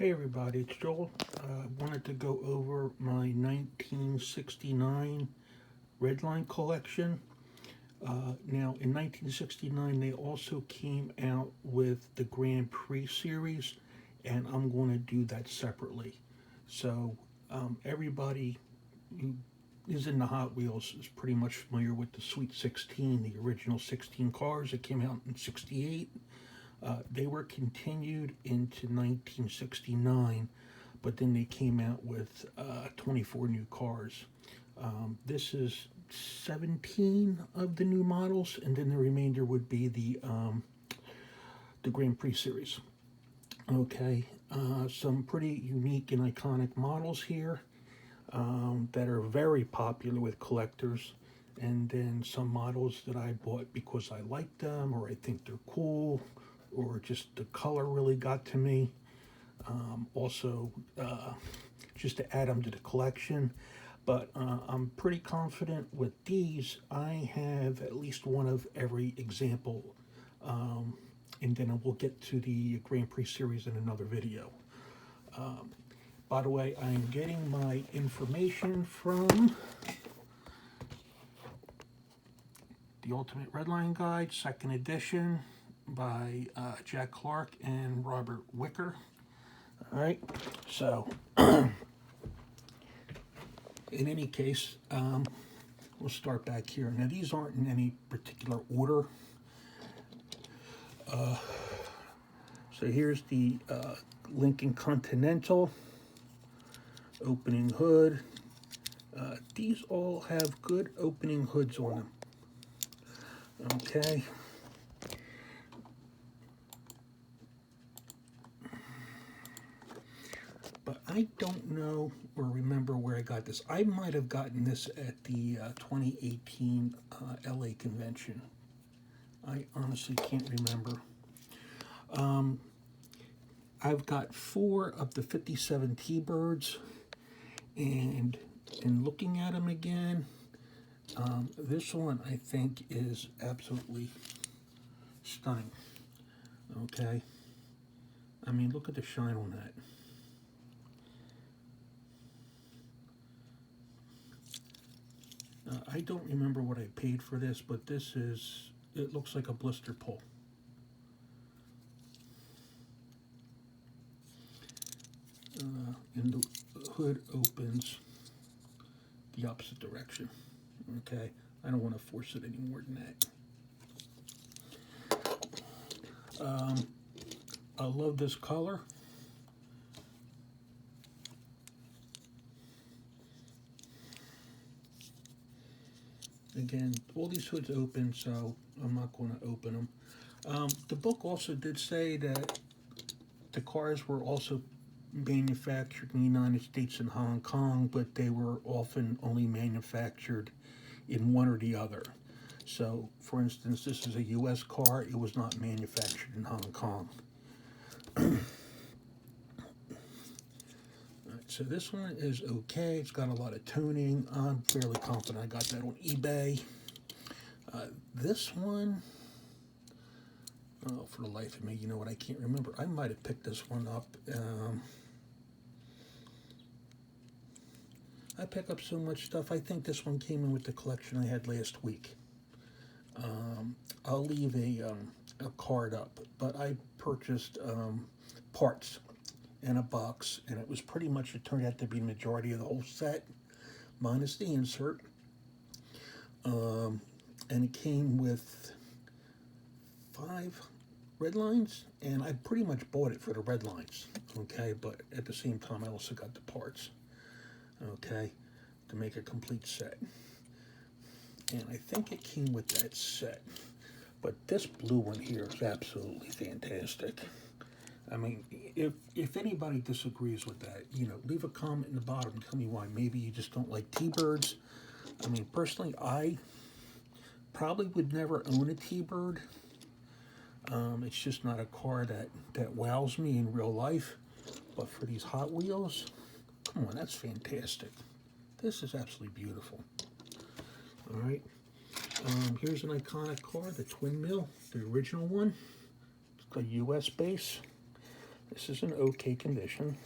Hey everybody, it's Joel. Wanted to go over my 1969 Redline collection. Now, in 1969, they also came out with the Grand Prix series, and I'm going to do that separately. So, everybody who is in the Hot Wheels is pretty much familiar with the Sweet 16, the original 16 cars that came out in 68. They were continued into 1969, but then they came out with 24 new cars. This is 17 of the new models, and then the remainder would be the Grand Prix series. Okay, some pretty unique and iconic models here that are very popular with collectors, and then some models that I bought because I like them or I think they're cool or just the color really got to me. Also, just to add them to the collection. But I'm pretty confident with these. I have at least one of every example. And then we'll get to the Grand Prix series in another video. By the way, I'm getting my information from the Ultimate Redline Guide, second edition, by Jack Clark and Robert Wicker. All right, so in any case, we'll start back here. Now, these aren't in any particular order. So here's the Lincoln Continental opening hood. These all have good opening hoods on them. Okay. But I don't know or remember where I got this. I might have gotten this at the 2018 LA convention. I honestly can't remember. I've got 4 of the 57 T-Birds, and in looking at them again, this one I think is absolutely stunning. Okay. I mean, look at the shine on that. I don't remember what I paid for this, but this is, it looks like a blister pull. And the hood opens the opposite direction. Okay, I don't want to force it any more than that. I love this color. Again, all these hoods open, so I'm not going to open them. The book also did say that the cars were also manufactured in the United States and Hong Kong, but they were often only manufactured in one or the other. So, for instance, this is a U.S. car. It was not manufactured in Hong Kong. So this one is okay. It's got a lot of tuning. I'm fairly confident I got that on eBay. This one, oh, for the life of me, you know what, I can't remember. I might have picked this one up. I pick up so much stuff. I think this one came in with the collection I had last week. I'll leave a card up, but I purchased parts in a box, and it was pretty much, it turned out to be the majority of the whole set, minus the insert. And it came with 5 red lines, and I pretty much bought it for the red lines, okay, but at the same time I also got the parts, okay, to make a complete set. And I think it came with that set, but this blue one here is absolutely fantastic. I mean, if anybody disagrees with that, you know, leave a comment in the bottom and tell me why. Maybe you just don't like T-Birds. I mean, personally, I probably would never own a T-Bird. It's just not a car that wows me in real life. But for these Hot Wheels, come on, that's fantastic. This is absolutely beautiful. All right. Here's an iconic car, the Twin Mill, the original one. It's got a U.S. base. This is an okay condition.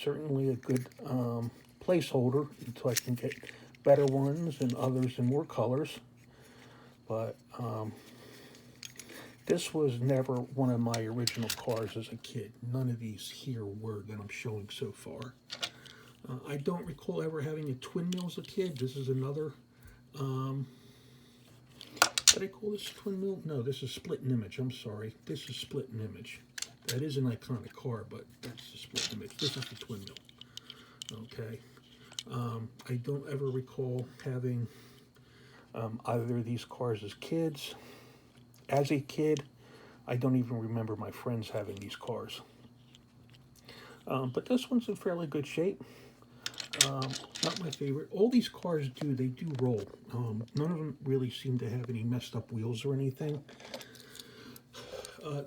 Certainly a good placeholder until I can get better ones and others in more colors. But this was never one of my original cars as a kid. None of these here were that I'm showing so far. I don't recall ever having a twin mill as a kid. This is another, did I call this twin mill? No, this is split in image. I'm sorry. This is split in image. That is an iconic car, but that's the split image. This is the twin mill. Okay. I don't ever recall having either of these cars as kids. As a kid, I don't even remember my friends having these cars. But this one's in fairly good shape. Not my favorite. All these cars they do roll. None of them really seem to have any messed up wheels or anything.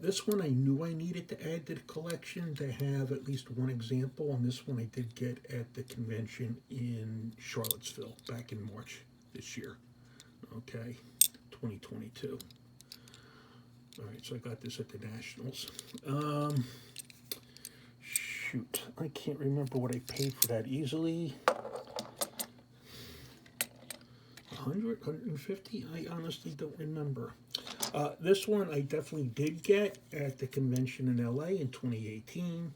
This one I knew I needed to add to the collection to have at least one example, and this one I did get at the convention in Charlottesville back in March this year. Okay, 2022. All right, so I got this at the Nationals. Shoot, I can't remember what I paid for that easily. 100, 150? I honestly don't remember. This one I definitely did get at the convention in LA in 2018.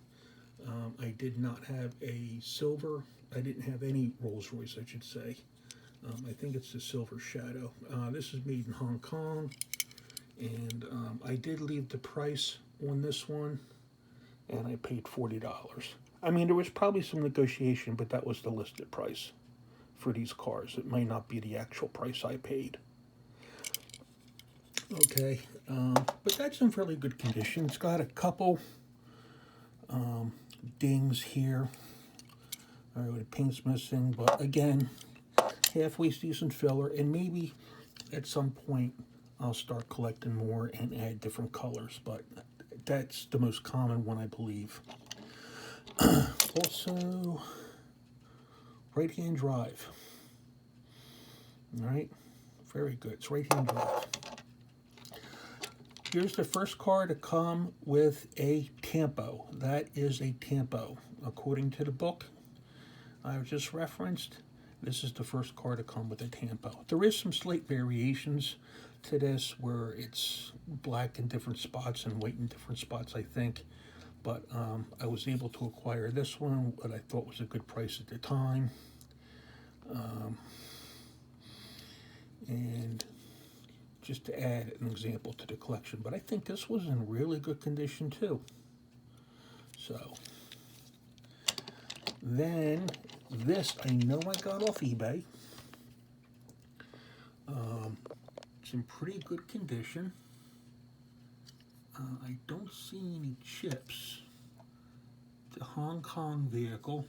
I did not have a silver. I didn't have any Rolls Royce, I should say. I think it's the Silver Shadow. This is made in Hong Kong. And I did leave the price on this one, and I paid $40. I mean, there was probably some negotiation, but that was the listed price for these cars. It may not be the actual price I paid. Okay, but that's in fairly good condition. It's got a couple dings here. All right, the paint's missing, but again, halfway decent filler, and maybe at some point I'll start collecting more and add different colors, but that's the most common one, I believe. Also, right-hand drive. All right, very good. It's right-hand drive. Here's the first car to come with a tampo. That is a tampo. According to the book I've just referenced, this is the first car to come with a tampo. There is some slight variations to this where it's black in different spots and white in different spots, I think. But I was able to acquire this one, what I thought was a good price at the time. And just to add an example to the collection. But I think this was in really good condition too. So then this I know I got off eBay. It's in pretty good condition. I don't see any chips. The Hong Kong vehicle.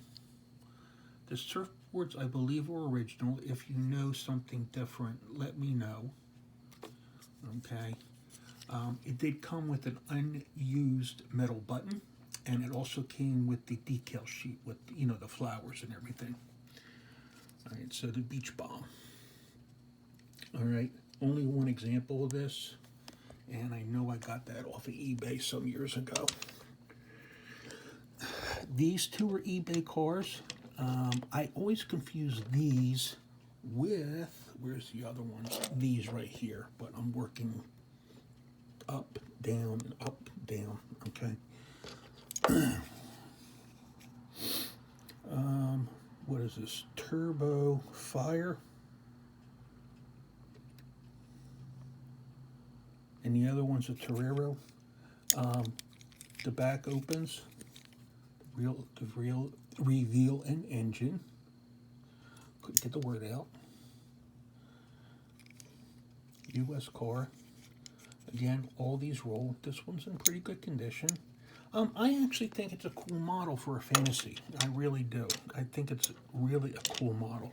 The surfboards I believe were original. If you know something different, let me know. Okay. It did come with an unused metal button, and it also came with the decal sheet with, you know, the flowers and everything. All right, so the Beach Bomb. All right, only one example of this, and I know I got that off of eBay some years ago. These two are eBay cars. I always confuse these with, where's the other one? These right here, but I'm working up, down, okay? What is this? Turbo Fire. And the other one's a Torero. The back opens. Reveal an engine. Couldn't get the word out. U.S. car. Again, all these roll. This one's in pretty good condition. I actually think it's a cool model for a fantasy. I really do. I think it's really a cool model.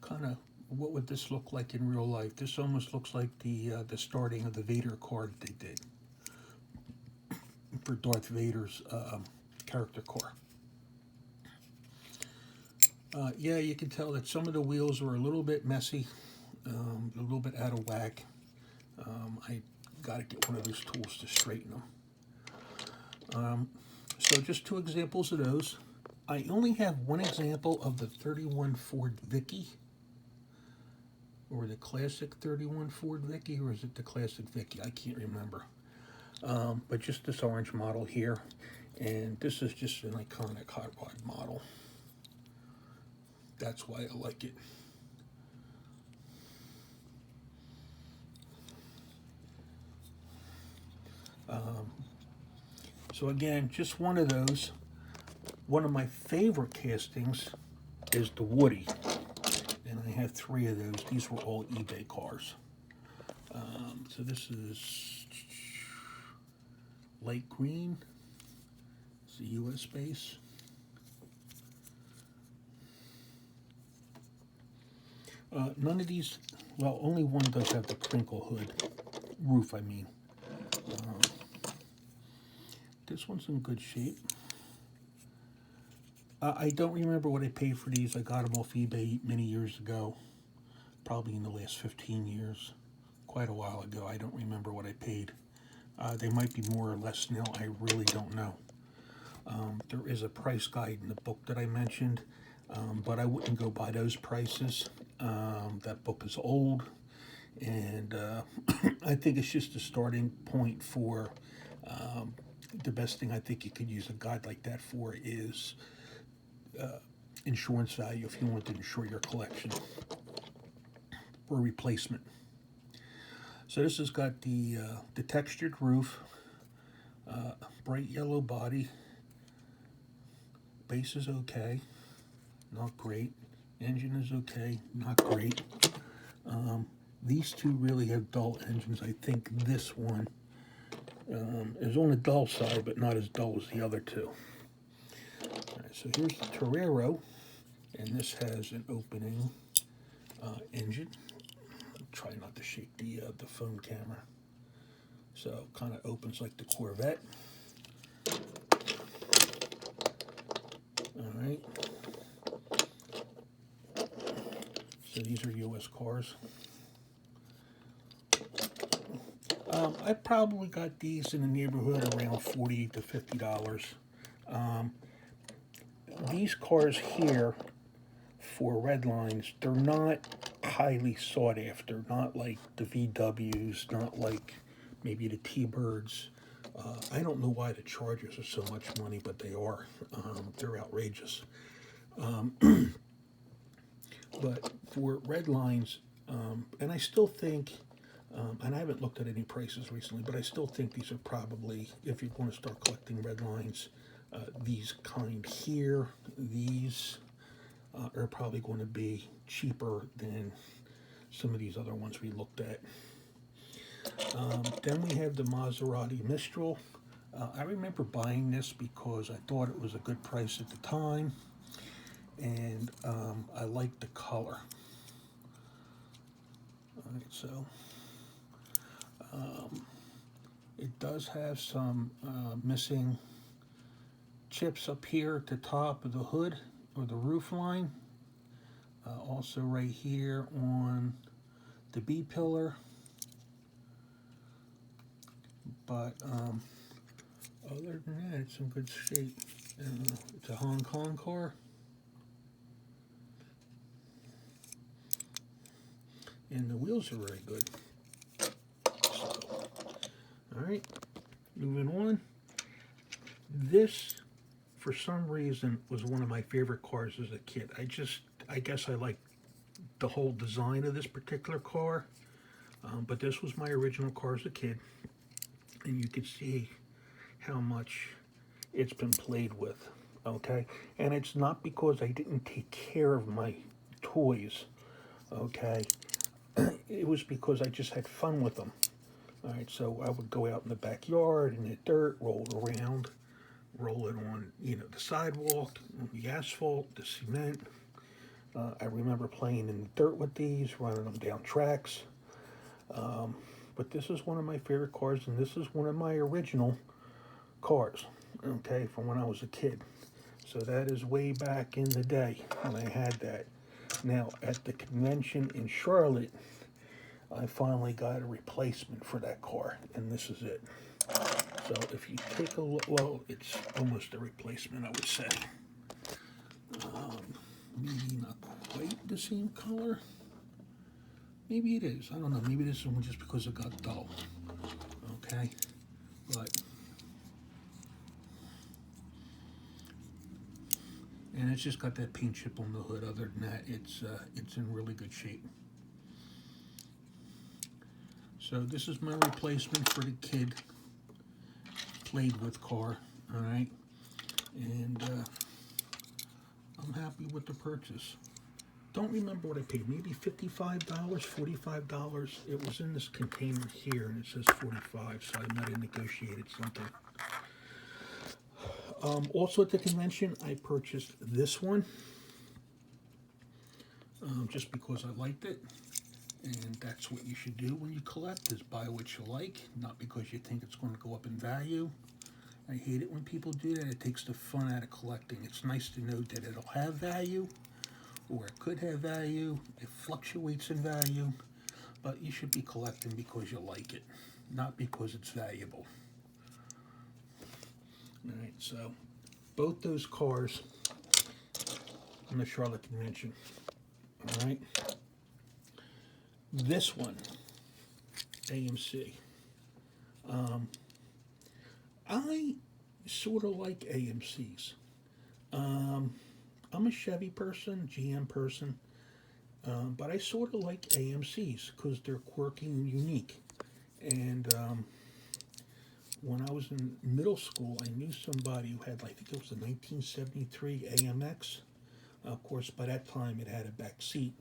Kind of, what would this look like in real life? This almost looks like the starting of the Vader card they did for Darth Vader's character car. Yeah, you can tell that some of the wheels are a little bit messy. a little bit out of whack. I got to get one of those tools to straighten them. So just two examples of those. I only have one example of the 31 Ford Vicky, or the classic 31 Ford Vicky, or is it the classic Vicky? I can't remember. But just this orange model here, and this is just an iconic hot rod model. That's why I like it. So again, just one of those. One of my favorite castings is the Woody, and I have three of those. These were all eBay cars. So this is light green. It's a US base. None of these, well, only one does have the crinkle hood, roof I mean. This one's in good shape. I don't remember what I paid for these. I got them off eBay many years ago, probably in the last 15 years, quite a while ago. I don't remember what I paid. They might be more or less now. I really don't know. There is a price guide in the book that I mentioned, but I wouldn't go by those prices. That book is old, and I think it's just a starting point for the best thing I think you could use a guide like that for is insurance value if you want to insure your collection or replacement. So this has got the textured roof, bright yellow body, base is okay, not great, engine is okay, not great. These two really have dull engines. I think this one is on the dull side, but not as dull as the other two. All right, so here's the Torero, and this has an opening engine. Try not to shake the phone camera. So kind of opens like the Corvette. All right. So these are US cars. I probably got these in the neighborhood around $40 to $50. These cars here for Redlines, they're not highly sought after, not like the VWs, not like maybe the T-Birds. I don't know why the Chargers are so much money, but they are. They're outrageous. But for Redlines, and I still think, and I haven't looked at any prices recently, but I still think these are probably, if you want to start collecting Redlines, these kind here, these are probably going to be cheaper than some of these other ones we looked at. Then we have the Maserati Mistral. I remember buying this because I thought it was a good price at the time, and I liked the color. All right, so it does have some missing chips up here at the top of the hood or the roof line. Also right here on the B pillar. But other than that, it's in good shape. It's a Hong Kong car. And the wheels are very good. So, all right, moving on. This, for some reason, was one of my favorite cars as a kid. I guess I liked the whole design of this particular car. But this was my original car as a kid. And you can see how much it's been played with, okay? And it's not because I didn't take care of my toys, okay? It was because I just had fun with them. All right, so I would go out in the backyard in the dirt, roll it around, roll it on, the sidewalk, on the asphalt, the cement. I remember playing in the dirt with these, running them down tracks. But this is one of my favorite cars, and this is one of my original cars, okay, from when I was a kid. So that is way back in the day when I had that. Now, at the convention in Charlotte, I finally got a replacement for that car, and this is it. So if you take a look, well, it's almost a replacement, I would say. Maybe not quite the same color. Maybe it is. I don't know. Maybe this one just because it got dull. Okay, but and it's just got that paint chip on the hood. Other than that, it's in really good shape. So this is my replacement for the kid played with car. All right, and I'm happy with the purchase. Don't remember what I paid. Maybe $55, $45. It was in this container here, and it says 45. So I might have negotiated something. Also at the convention, I purchased this one just because I liked it. And that's what you should do when you collect, is buy what you like, not because you think it's going to go up in value. I hate it when people do that. It takes the fun out of collecting. It's nice to know that it'll have value, or it could have value. It fluctuates in value, but you should be collecting because you like it, not because it's valuable. All right, so both those cars on the Charlotte Convention. All right. This one, AMC. I sort of like AMCs. I'm a Chevy person, GM person, but I sort of like AMCs because they're quirky and unique. And when I was in middle school, I knew somebody who had, I think it was a 1973 AMX. Of course, by that time it had a back seat,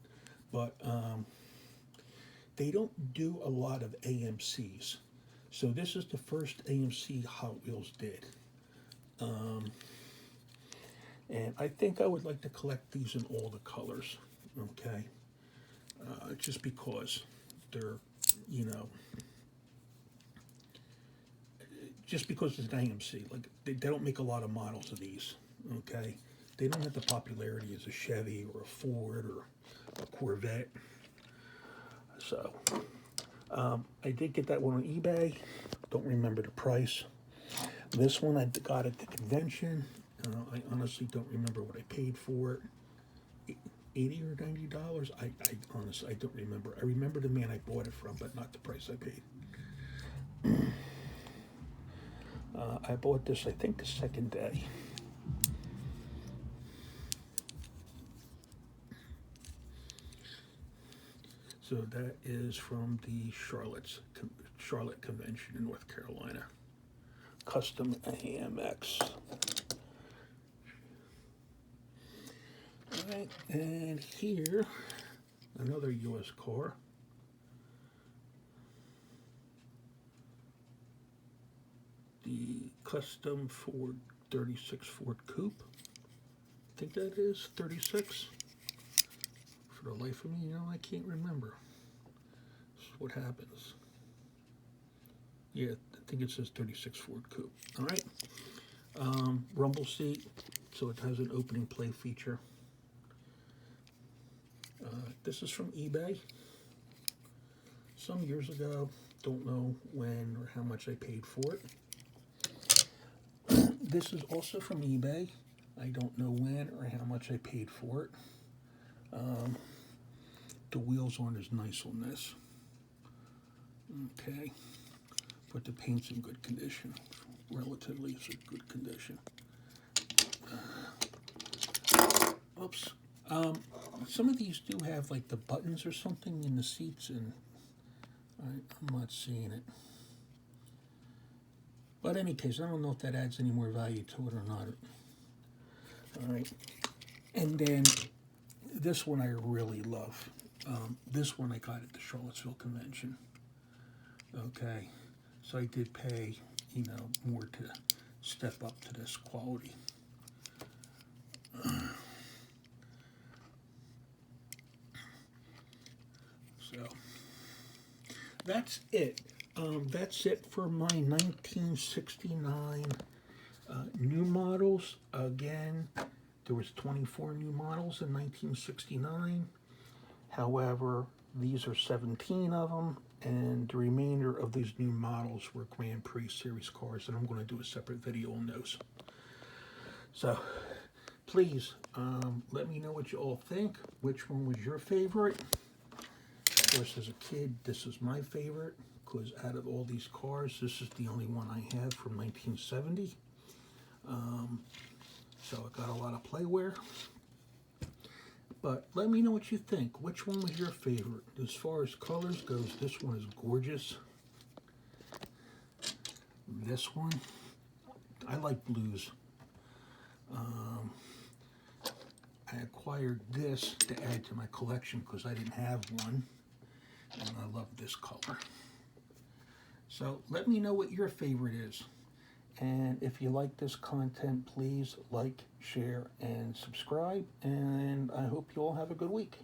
but they don't do a lot of AMCs. So this is the first AMC Hot Wheels did. And I think I would like to collect these in all the colors, okay? Just because they're, just because it's an AMC. Like, they don't make a lot of models of these, okay? They don't have the popularity as a Chevy or a Ford or a Corvette. So, I did get that one on eBay. Don't remember the price. This one I got at the convention. I honestly don't remember what I paid for it. $80 or $90. I honestly, I don't remember. I remember the man I bought it from, but not the price I paid. I bought this, I think, the second day. So that is from the Charlotte Convention in North Carolina. Custom AMX. All right, and here, another U.S. car. The custom Ford 36 Ford Coupe. I think that is 36. For the life of me, I can't remember. This is what happens. Yeah, I think it says 36 Ford Coupe. All right. Rumble seat, so it has an opening play feature. This is from eBay. Some years ago. Don't know when or how much I paid for it. This is also from eBay. I don't know when or how much I paid for it. The wheels aren't as nice on this. Okay, but the paint's in good condition. Relatively, it's in good condition. Oops. Some of these do have like the buttons or something in the seats, and I'm not seeing it. But in any case, I don't know if that adds any more value to it or not. All right, and then this one I really love. This one I got at the Charlottesville Convention. Okay, so I did pay, more to step up to this quality. So that's it. That's it for my 1969 new models. Again, There was 24 new models in 1969. However, these are 17 of them, and the remainder of these new models were Grand Prix series cars, and I'm going to do a separate video on those. So, please let me know what you all think. Which one was your favorite? Of course, as a kid, this is my favorite, because out of all these cars, this is the only one I have from 1970. So I got a lot of playwear. But let me know what you think. Which one was your favorite? As far as colors goes, this one is gorgeous. This one, I like blues. I acquired this to add to my collection because I didn't have one. And I love this color. So let me know what your favorite is. And if you like this content, please like, share, and subscribe. And I hope you all have a good week.